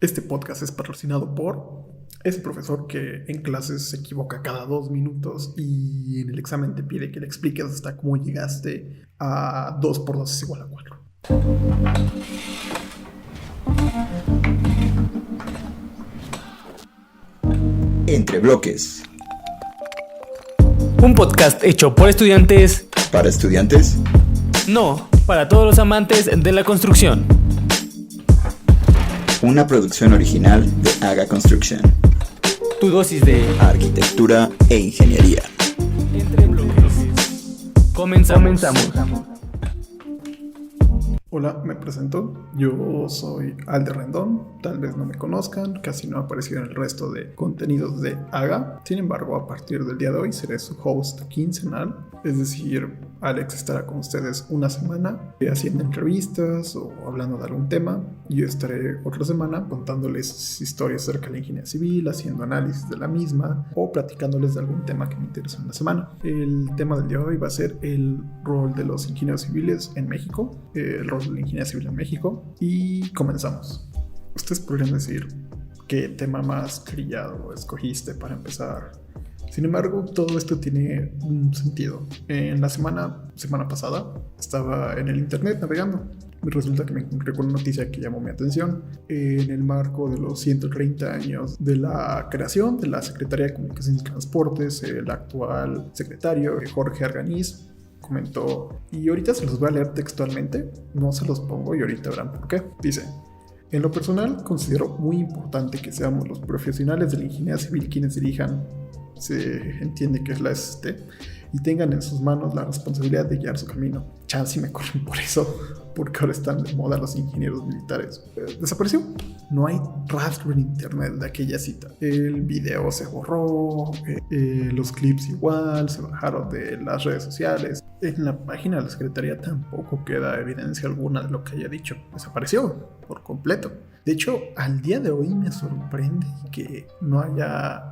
Este podcast es patrocinado por ese profesor que en clases se equivoca cada 2 minutos y en el examen te pide que le expliques hasta cómo llegaste a 2 por 2 es igual a 4. Entre bloques. Un podcast hecho por estudiantes. ¿Para estudiantes? No, para todos los amantes de la construcción. Una producción original de Aga Construction. Tu dosis de arquitectura e ingeniería. Entre bloques. Comenzamos. Hola, me presento. Yo soy Alder Rendón. Tal vez no me conozcan, casi no he aparecido en el resto de contenidos de Aga. Sin embargo, a partir del día de hoy seré su host quincenal. Es decir, Alex estará con ustedes una semana haciendo entrevistas o hablando de algún tema. Yo estaré otra semana contándoles historias acerca de la ingeniería civil, haciendo análisis de la misma o platicándoles de algún tema que me interese en la semana. El tema del día de hoy va a ser el rol de los ingenieros civiles en México, el rol de la ingeniería civil en México, y comenzamos. Ustedes podrían decir qué tema más trillado escogiste para empezar. Sin embargo, todo esto tiene un sentido. En la semana pasada estaba en el internet navegando y resulta que me encontré con una noticia que llamó mi atención. En el marco de los 130 años de la creación de la Secretaría de Comunicaciones y Transportes, el actual secretario, Jorge Arganiz, comentó, y ahorita se los voy a leer textualmente, no se los pongo y ahorita verán por qué. Dice: en lo personal, considero muy importante que seamos los profesionales de la ingeniería civil quienes dirijan, se entiende que es la SST, y tengan en sus manos la responsabilidad de guiar su camino. Chance me corren por eso, porque ahora están de moda los ingenieros militares. Desapareció. No hay rastro en internet de aquella cita. El video se borró, los clips igual, se bajaron de las redes sociales. En la página de la Secretaría tampoco queda evidencia alguna de lo que haya dicho. Desapareció por completo. De hecho, al día de hoy me sorprende que no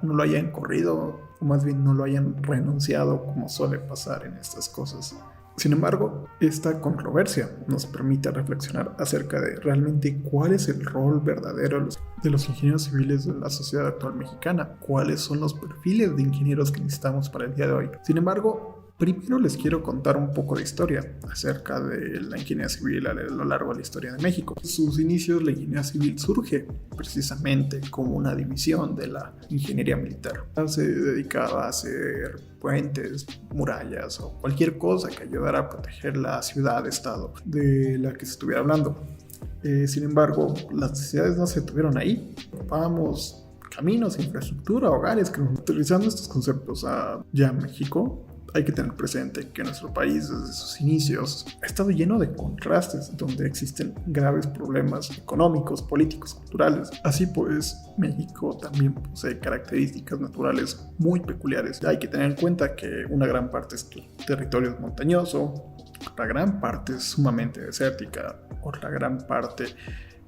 lo hayan corrido, o más bien no lo hayan renunciado, como suele pasar en estas cosas. Sin embargo, esta controversia nos permite reflexionar acerca de realmente cuál es el rol verdadero de los ingenieros civiles de la sociedad actual mexicana, cuáles son los perfiles de ingenieros que necesitamos para el día de hoy. Sin embargo, primero les quiero contar un poco de historia acerca de la ingeniería civil a lo largo de la historia de México. En sus inicios, la ingeniería civil surge precisamente como una división de la ingeniería militar. Se dedicaba a hacer puentes, murallas o cualquier cosa que ayudara a proteger la ciudad-estado de la que se estuviera hablando. Sin embargo, las necesidades no se detuvieron ahí. Ocupábamos caminos, infraestructura, hogares. Utilizando estos conceptos ya en México, hay que tener presente que nuestro país desde sus inicios ha estado lleno de contrastes, donde existen graves problemas económicos, políticos, culturales. Así pues, México también posee características naturales muy peculiares. Hay que tener en cuenta que una gran parte de su territorio es montañoso, otra gran parte es sumamente desértica, otra gran parte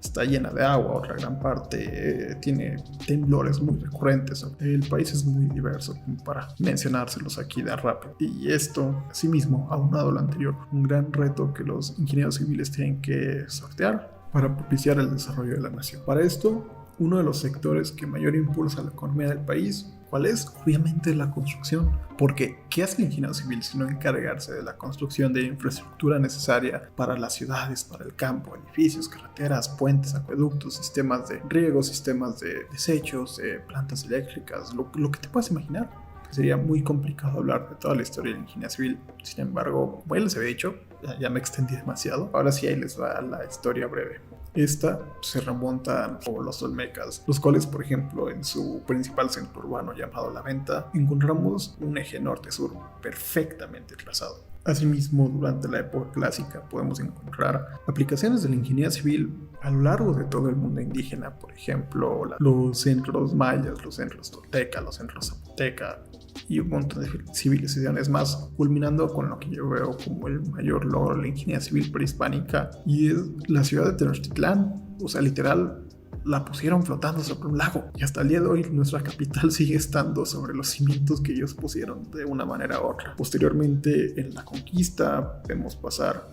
está llena de agua, otra gran parte tiene temblores muy recurrentes. El país es muy diverso para mencionárselos aquí de rápido. Y esto, asimismo, aunado a lo anterior, un gran reto que los ingenieros civiles tienen que sortear para propiciar el desarrollo de la nación. Para esto, uno de los sectores que mayor impulsa la economía del país, ¿cuál es? Obviamente la construcción. Porque, ¿qué hace el ingeniero civil sino encargarse de la construcción de infraestructura necesaria para las ciudades, para el campo, edificios, carreteras, puentes, acueductos, sistemas de riego, sistemas de desechos, plantas eléctricas, lo que te puedas imaginar? Sería muy complicado hablar de toda la historia de la ingeniería civil. Sin embargo, como ya les había dicho, ya me extendí demasiado. Ahora sí, ahí les va la historia breve. Esta se remonta a los olmecas, los cuales, por ejemplo, en su principal centro urbano llamado La Venta, encontramos un eje norte-sur perfectamente trazado. Asimismo, durante la época clásica podemos encontrar aplicaciones de la ingeniería civil a lo largo de todo el mundo indígena. Por ejemplo, los centros mayas, los centros tolteca, los centros zapoteca y un montón de civilizaciones más, culminando con lo que yo veo como el mayor logro de la ingeniería civil prehispánica, y es la ciudad de Tenochtitlán. O sea, literal, la pusieron flotando sobre un lago, y hasta el día de hoy nuestra capital sigue estando sobre los cimientos que ellos pusieron de una manera u otra. Posteriormente, en la conquista, vemos pasar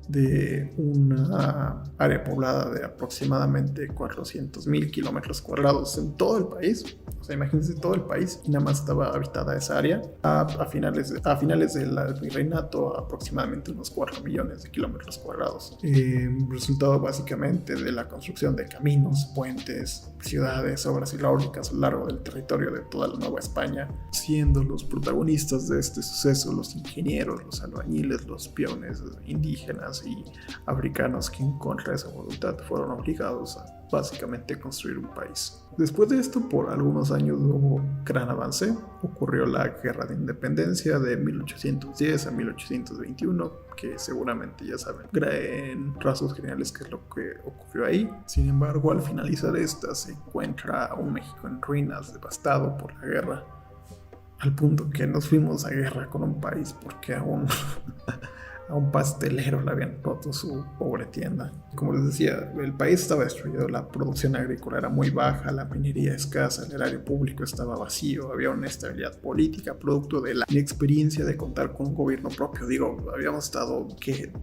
de una área poblada de aproximadamente 400,000 kilómetros cuadrados en todo el país. O sea, imagínense todo el país y nada más estaba habitada esa área. A finales del virreinato, aproximadamente unos 4 millones de kilómetros cuadrados. Resultado básicamente de la construcción de caminos, puentes, ciudades, obras hidráulicas a lo largo del territorio de toda la Nueva España, siendo los protagonistas de este suceso los ingenieros, los albañiles, los peones indígenas y africanos que en contra de esa voluntad fueron obligados a básicamente construir un país. Después de esto, por algunos años hubo gran avance. Ocurrió la Guerra de Independencia de 1810 a 1821, que seguramente ya saben en rasgos generales qué es lo que ocurrió ahí. Sin embargo, al finalizar esta se encuentra un México en ruinas, devastado por la guerra, al punto que nos fuimos a guerra con un país porque a un pastelero le habían roto su pobre tienda. Como les decía, el país estaba destruido, la producción agrícola era muy baja, la minería escasa, el erario público estaba vacío, había una inestabilidad política producto de la inexperiencia de contar con un gobierno propio. Digo, habíamos estado,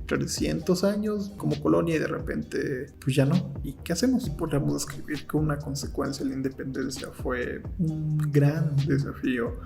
300 años como colonia y de repente, pues ya no. ¿Y qué hacemos? Podríamos describir que una consecuencia de la independencia fue un gran desafío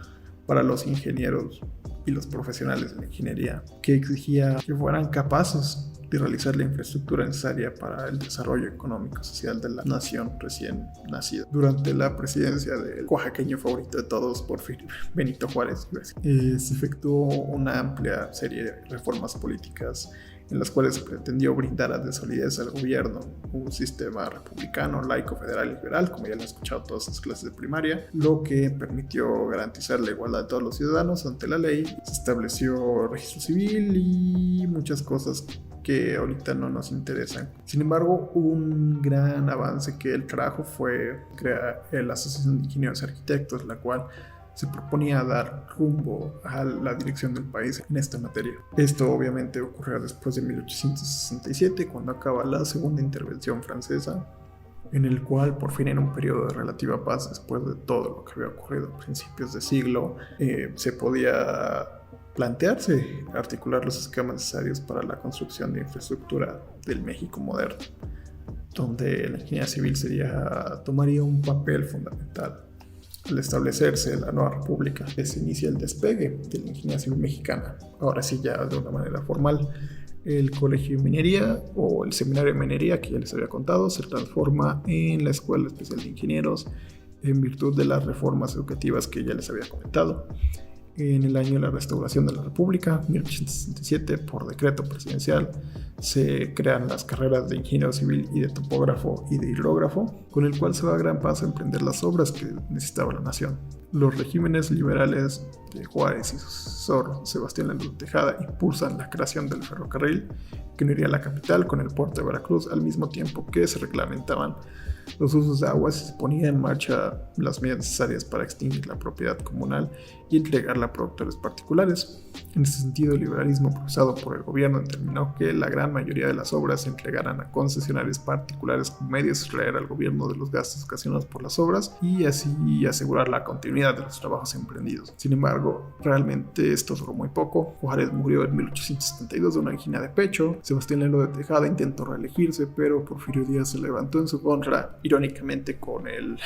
para los ingenieros y los profesionales de la ingeniería, que exigía que fueran capaces de realizar la infraestructura necesaria para el desarrollo económico y social de la nación recién nacida. Durante la presidencia del oaxaqueño favorito de todos, Porfirio Benito Juárez, se efectuó una amplia serie de reformas políticas en las cuales se pretendió brindar de solidez al gobierno, un sistema republicano, laico, federal y liberal, como ya lo han escuchado todas las clases de primaria, lo que permitió garantizar la igualdad de todos los ciudadanos ante la ley. Se estableció registro civil y muchas cosas que ahorita no nos interesan. Sin embargo, un gran avance que él trajo fue crear la Asociación de Ingenieros y Arquitectos, la cual se proponía dar rumbo a la dirección del país en esta materia. Esto obviamente ocurrió después de 1867, cuando acaba la segunda intervención francesa, en el cual por fin en un periodo de relativa paz, después de todo lo que había ocurrido a principios de siglo, se podía plantearse articular los esquemas necesarios para la construcción de infraestructura del México moderno, donde la ingeniería civil tomaría un papel fundamental. Al establecerse la nueva república, se inicia el despegue de la ingeniería civil mexicana, ahora sí ya de una manera formal. El Colegio de Minería o el Seminario de Minería, que ya les había contado, se transforma en la Escuela Especial de Ingenieros en virtud de las reformas educativas que ya les había comentado. En el año de la restauración de la República, 1867, por decreto presidencial, se crean las carreras de ingeniero civil y de topógrafo y de hidrógrafo, con el cual se va a gran paso a emprender las obras que necesitaba la nación. Los regímenes liberales de Juárez y su sucesor, Sebastián Lerdo de Tejada, impulsan la creación del ferrocarril que uniría la capital con el puerto de Veracruz, al mismo tiempo que se reglamentaban los usos de aguas y se ponían en marcha las medidas necesarias para extinguir la propiedad comunal y entregarla a productores particulares. En este sentido, el liberalismo profesado por el gobierno determinó que la gran mayoría de las obras se entregaran a concesionarios particulares con medios de extraer al gobierno de los gastos ocasionados por las obras y así asegurar la continuidad de los trabajos emprendidos. Sin embargo, realmente esto duró muy poco. Juárez murió en 1872 de una angina de pecho. Sebastián Lerdo de Tejada intentó reelegirse, pero Porfirio Díaz se levantó en su contra, irónicamente con el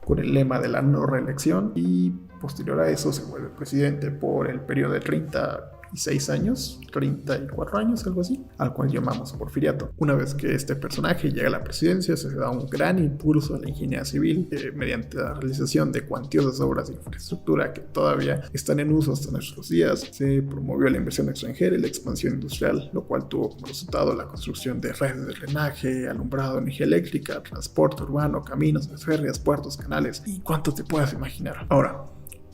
lema de la no reelección, y posterior a eso se vuelve presidente por el periodo de 36 años, 34 años, algo así, al cual llamamos porfiriato. Una vez que este personaje llega a la presidencia, se da un gran impulso a la ingeniería civil mediante la realización de cuantiosas obras de infraestructura que todavía están en uso hasta nuestros días. Se promovió la inversión extranjera y la expansión industrial, lo cual tuvo como resultado la construcción de redes de drenaje, alumbrado, energía eléctrica, transporte urbano, caminos, férreas, puertos, canales y cuánto te puedas imaginar. Ahora,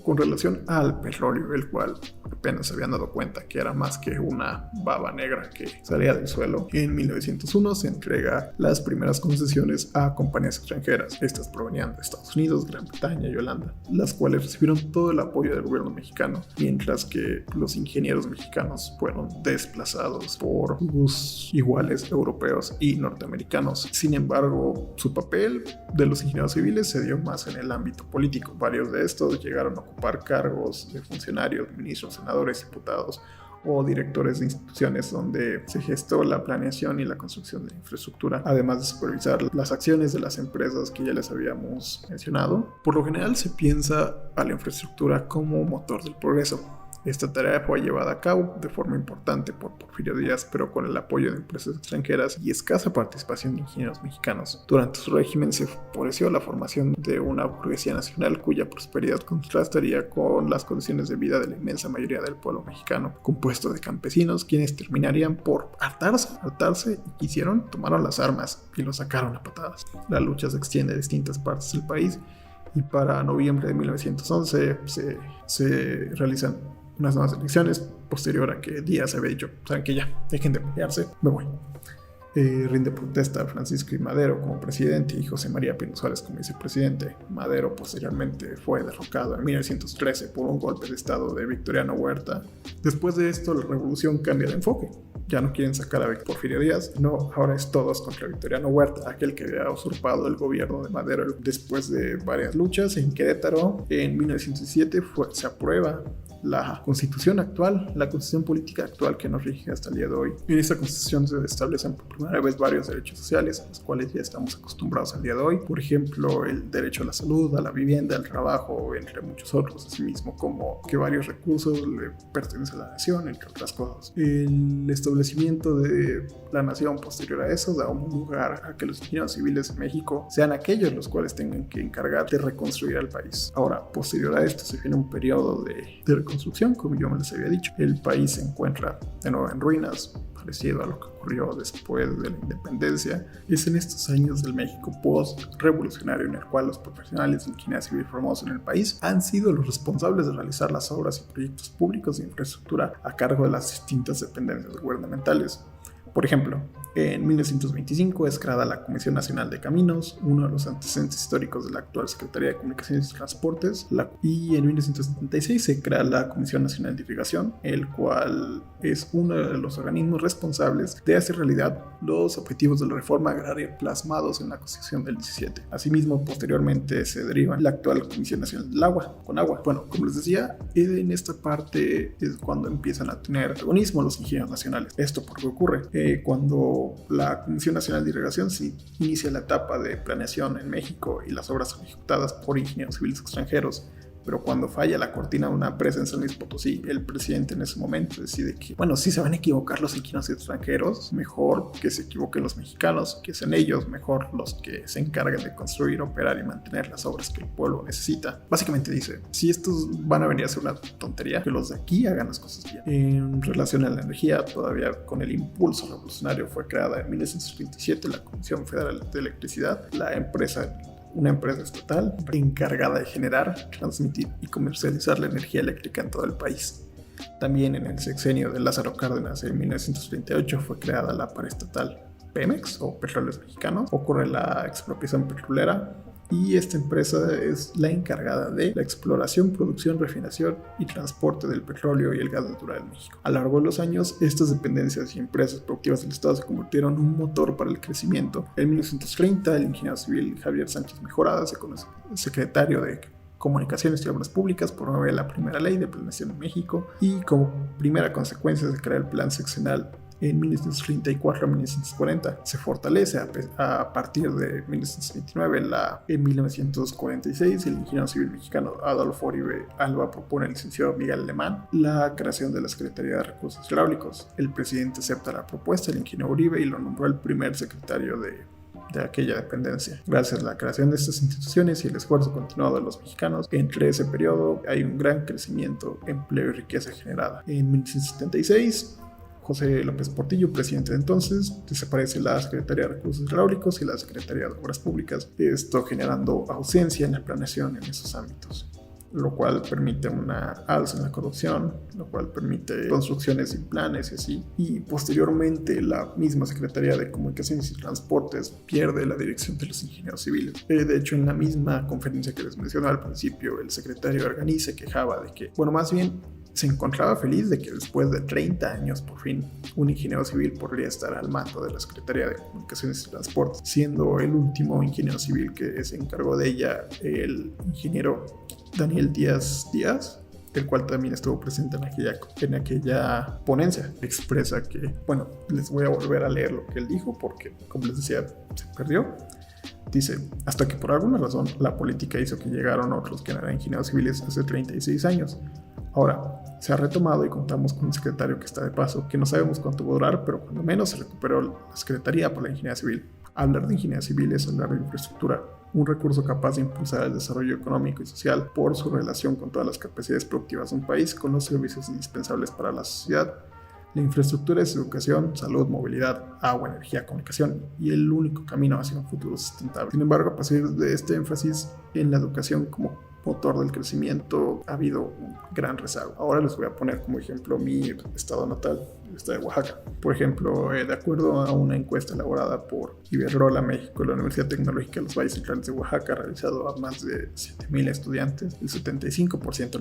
con relación al petróleo, el cual apenas se habían dado cuenta que era más que una baba negra que salía del suelo, en 1901 se entrega las primeras concesiones a compañías extranjeras. Estas provenían de Estados Unidos, Gran Bretaña y Holanda, las cuales recibieron todo el apoyo del gobierno mexicano, mientras que los ingenieros mexicanos fueron desplazados por grupos iguales europeos y norteamericanos. Sin embargo, su papel de los ingenieros civiles se dio más en el ámbito político. Varios de estos llegaron a ocupar cargos de funcionarios, ministros, senadores, diputados o directores de instituciones donde se gestó la planeación y la construcción de infraestructura, además de supervisar las acciones de las empresas que ya les habíamos mencionado. Por lo general se piensa a la infraestructura como motor del progreso. Esta tarea fue llevada a cabo de forma importante por Porfirio Díaz, pero con el apoyo de empresas extranjeras y escasa participación de ingenieros mexicanos. Durante su régimen se favoreció la formación de una burguesía nacional cuya prosperidad contrastaría con las condiciones de vida de la inmensa mayoría del pueblo mexicano, compuesto de campesinos quienes terminarían por hartarse y quisieron, tomaron las armas y lo sacaron a patadas. La lucha se extiende a distintas partes del país y para noviembre de 1911 se realizan unas nuevas elecciones, posterior a que Díaz había dicho, saben que ya, dejen de pelearse, me voy. Rinde protesta Francisco I. Madero como presidente y José María Pino Suárez como vicepresidente. Madero posteriormente fue derrocado en 1913 por un golpe de estado de Victoriano Huerta. Después de esto, la revolución cambia de enfoque. Ya no quieren sacar a Porfirio Díaz, no, ahora es todos contra Victoriano Huerta, aquel que había usurpado el gobierno de Madero. Después de varias luchas en Querétaro, en 1907 se aprueba la constitución actual, la constitución política actual que nos rige hasta el día de hoy. En esta constitución se establecen por primera vez varios derechos sociales a los cuales ya estamos acostumbrados al día de hoy. Por ejemplo, el derecho a la salud, a la vivienda, al trabajo, entre muchos otros, asimismo como que varios recursos le pertenecen a la nación, entre otras cosas. El establecimiento de la nación posterior a eso da un lugar a que los ingenieros civiles en México sean aquellos los cuales tengan que encargar de reconstruir al país. Ahora, posterior a esto se viene un periodo de reconstrucción, como yo me les había dicho. El país se encuentra de nuevo en ruinas, parecido a lo que ocurrió después de la independencia. Es en estos años del México post-revolucionario en el cual los profesionales de ingeniería civil formados en el país han sido los responsables de realizar las obras y proyectos públicos de infraestructura a cargo de las distintas dependencias gubernamentales. Por ejemplo, en 1925 es creada la Comisión Nacional de Caminos, uno de los antecedentes históricos de la actual Secretaría de Comunicaciones y Transportes, y en 1976 se crea la Comisión Nacional de Irrigación, el cual es uno de los organismos responsables de hacer realidad los objetivos de la reforma agraria plasmados en la Constitución del 17. Asimismo, posteriormente se deriva la actual Comisión Nacional del Agua, con agua. Bueno, como les decía, en esta parte es cuando empiezan a tener protagonismo los ingenieros nacionales. ¿Esto por qué ocurre? Cuando la Comisión Nacional de Irrigación se inicia la etapa de planeación en México y las obras son ejecutadas por ingenieros civiles extranjeros, pero cuando falla la cortina de una empresa en San Luis Potosí, el presidente en ese momento decide que, bueno, si se van a equivocar los ingenieros extranjeros, mejor que se equivoquen los mexicanos, que sean ellos mejor los que se encarguen de construir, operar y mantener las obras que el pueblo necesita. Básicamente dice, si estos van a venir a hacer una tontería, que los de aquí hagan las cosas bien. En relación a la energía, todavía con el impulso revolucionario fue creada en 1937 la Comisión Federal de Electricidad, una empresa estatal encargada de generar, transmitir y comercializar la energía eléctrica en todo el país. También en el sexenio de Lázaro Cárdenas en 1938 fue creada la paraestatal Pemex o Petróleos Mexicanos. Ocurre la expropiación petrolera y esta empresa es la encargada de la exploración, producción, refinación y transporte del petróleo y el gas natural en México. A lo largo de los años, estas dependencias y empresas productivas del Estado se convirtieron en un motor para el crecimiento. En 1930, el ingeniero civil Javier Sánchez Mejorada, secretario de Comunicaciones y Obras Públicas, promueve la primera ley de planeación en México y como primera consecuencia se crea el plan sexenal en 1934 a 1940. Se fortalece a partir de 1929. En 1946 el ingeniero civil mexicano Adolfo Uribe Alba propone al licenciado Miguel Alemán la creación de la Secretaría de Recursos Hidráulicos. El presidente acepta la propuesta del ingeniero Uribe y lo nombró el primer secretario de aquella dependencia. Gracias a la creación de estas instituciones y el esfuerzo continuado de los mexicanos, entre ese periodo hay un gran crecimiento, empleo y riqueza generada. En 1976 José López Portillo, presidente de entonces, desaparece la Secretaría de Recursos Hidráulicos y la Secretaría de Obras Públicas, esto generando ausencia en la planeación en esos ámbitos, lo cual permite una alza en la corrupción, lo cual permite construcciones sin planes y así. Y posteriormente la misma Secretaría de Comunicaciones y Transportes pierde la dirección de los ingenieros civiles. De hecho, en la misma conferencia que les mencioné al principio, el secretario Arganí se quejaba de que, bueno, más bien se encontraba feliz de que después de 30 años por fin un ingeniero civil podría estar al mando de la Secretaría de Comunicaciones y Transportes, siendo el último ingeniero civil que se encargó de ella el ingeniero Daniel Díaz, el cual también estuvo presente en aquella ponencia. Expresa que, bueno, les voy a volver a leer lo que él dijo porque, como les decía, se perdió. Dice, hasta que por alguna razón la política hizo que llegaron otros que eran ingenieros civiles hace 36 años. Ahora, se ha retomado y contamos con un secretario que está de paso, que no sabemos cuánto va a durar, pero cuando menos se recuperó la Secretaría para la Ingeniería Civil. Hablar de ingeniería civil es hablar de infraestructura, un recurso capaz de impulsar el desarrollo económico y social por su relación con todas las capacidades productivas de un país, con los servicios indispensables para la sociedad. La infraestructura es educación, salud, movilidad, agua, energía, comunicación y el único camino hacia un futuro sustentable. Sin embargo, a partir de este énfasis en la educación como motor del crecimiento, ha habido un gran rezago. Ahora les voy a poner como ejemplo mi estado natal, el estado de Oaxaca. Por ejemplo, de acuerdo a una encuesta elaborada por Iberdrola México y la Universidad Tecnológica de los Valles Centrales de Oaxaca, realizado a más de 7,000 estudiantes, el 75%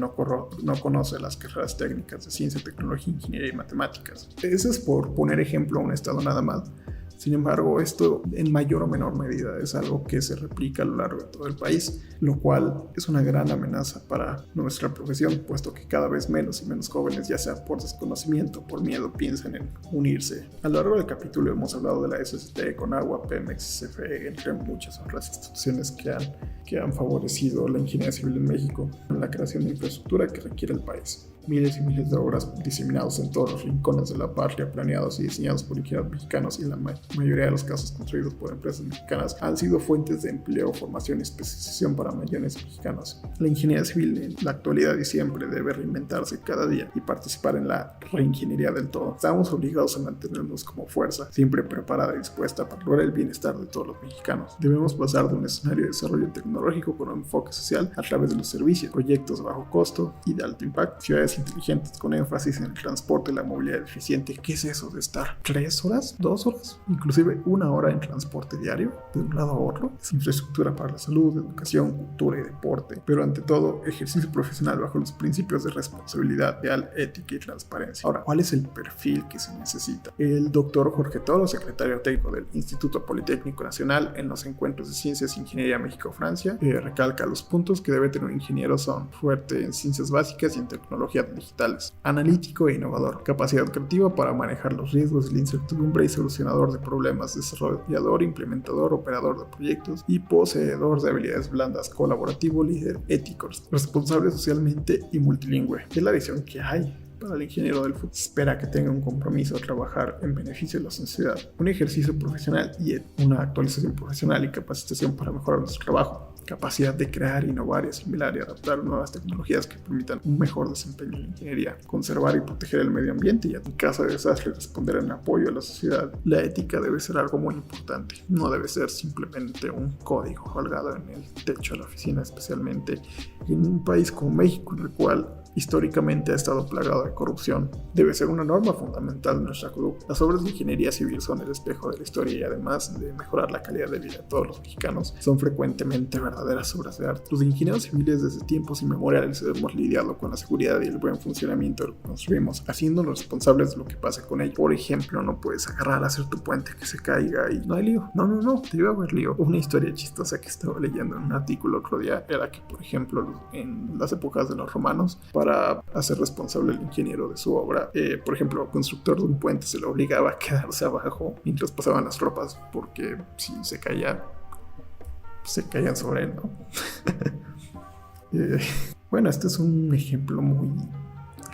no conoce las carreras técnicas de ciencia, tecnología, ingeniería y matemáticas. Eso es por poner ejemplo a un estado nada más. Sin embargo, esto en mayor o menor medida es algo que se replica a lo largo de todo el país, lo cual es una gran amenaza para nuestra profesión, puesto que cada vez menos y menos jóvenes, ya sea por desconocimiento o por miedo, piensan en unirse. A lo largo del capítulo hemos hablado de la SST, Conagua, Pemex, CFE, entre muchas otras instituciones que han favorecido la ingeniería civil en México en la creación de infraestructura que requiere el país. Miles y miles de obras diseminados en todos los rincones de la patria, planeados y diseñados por ingenieros mexicanos y en la mayoría de los casos construidos por empresas mexicanas, han sido fuentes de empleo, formación y especialización para millones de mexicanos. La ingeniería civil en la actualidad y siempre debe reinventarse cada día y participar en la reingeniería del todo. Estamos obligados a mantenernos como fuerza, siempre preparada y dispuesta para lograr el bienestar de todos los mexicanos. Debemos pasar de un escenario de desarrollo tecnológico con un enfoque social a través de los servicios, proyectos a bajo costo y de alto impacto, ciudades inteligentes con énfasis en el transporte y la movilidad eficiente. ¿Qué es eso de estar 3 horas, 2 horas, inclusive 1 hora en transporte diario de un lado a otro? Es infraestructura para la salud, educación, cultura y deporte, pero ante todo ejercicio profesional bajo los principios de responsabilidad real, ética y transparencia. Ahora, ¿cuál es el perfil que se necesita? El doctor Jorge Toro, secretario técnico del Instituto Politécnico Nacional, en los encuentros de Ciencias e Ingeniería México-Francia, recalca los puntos que debe tener un ingeniero: son fuerte en ciencias básicas y en tecnología digitales, analítico e innovador, capacidad creativa para manejar los riesgos y la incertidumbre y solucionador de problemas, desarrollador, implementador, operador de proyectos y poseedor de habilidades blandas, colaborativo, líder, ético, responsable socialmente y multilingüe. Es la visión que hay para el ingeniero del futuro. Espera que tenga un compromiso a trabajar en beneficio de la sociedad, un ejercicio profesional y una actualización profesional y capacitación para mejorar nuestro trabajo, capacidad de crear, innovar y asimilar y adaptar nuevas tecnologías que permitan un mejor desempeño en la ingeniería, conservar y proteger el medio ambiente y en caso de desastre responder en apoyo a la sociedad. La ética debe ser algo muy importante, no debe ser simplemente un código colgado en el techo de la oficina, especialmente en un país como México, en el cual históricamente ha estado plagado de corrupción. Debe ser una norma fundamental de nuestra conducta. Las obras de ingeniería civil son el espejo de la historia y además de mejorar la calidad de vida de todos los mexicanos, son frecuentemente verdaderas obras de arte. Los ingenieros civiles desde tiempos inmemoriales hemos lidiado con la seguridad y el buen funcionamiento de lo que construimos, haciéndonos responsables de lo que pase con ello. Por ejemplo, no puedes agarrar a hacer tu puente que se caiga y no hay lío. No, te iba a haber lío. Una historia chistosa que estaba leyendo en un artículo otro día era que, por ejemplo, en las épocas de los romanos, para hacer responsable al ingeniero de su obra, por ejemplo, el constructor de un puente se le obligaba a quedarse abajo mientras pasaban las tropas, porque si se caía, se caían sobre él, ¿no? Bueno, este es un ejemplo muy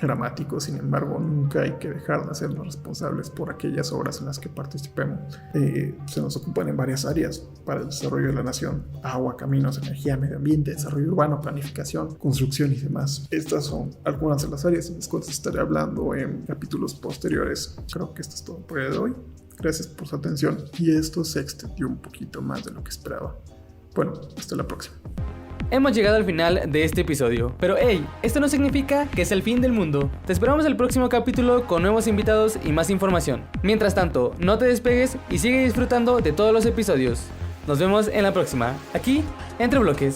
dramático. Sin embargo, nunca hay que dejar de hacernos responsables por aquellas obras en las que participemos. Se nos ocupan en varias áreas para el desarrollo de la nación: agua, caminos, energía, medio ambiente, desarrollo urbano, planificación, construcción y demás. Estas son algunas de las áreas en las cuales estaré hablando en capítulos posteriores. Creo que esto es todo por el de hoy. Gracias por su atención, y esto se extendió un poquito más de lo que esperaba. Bueno, hasta la próxima. Hemos llegado al final de este episodio, pero hey, esto no significa que es el fin del mundo. Te esperamos el próximo capítulo con nuevos invitados y más información. Mientras tanto, no te despegues y sigue disfrutando de todos los episodios. Nos vemos en la próxima, aquí, Entre Bloques.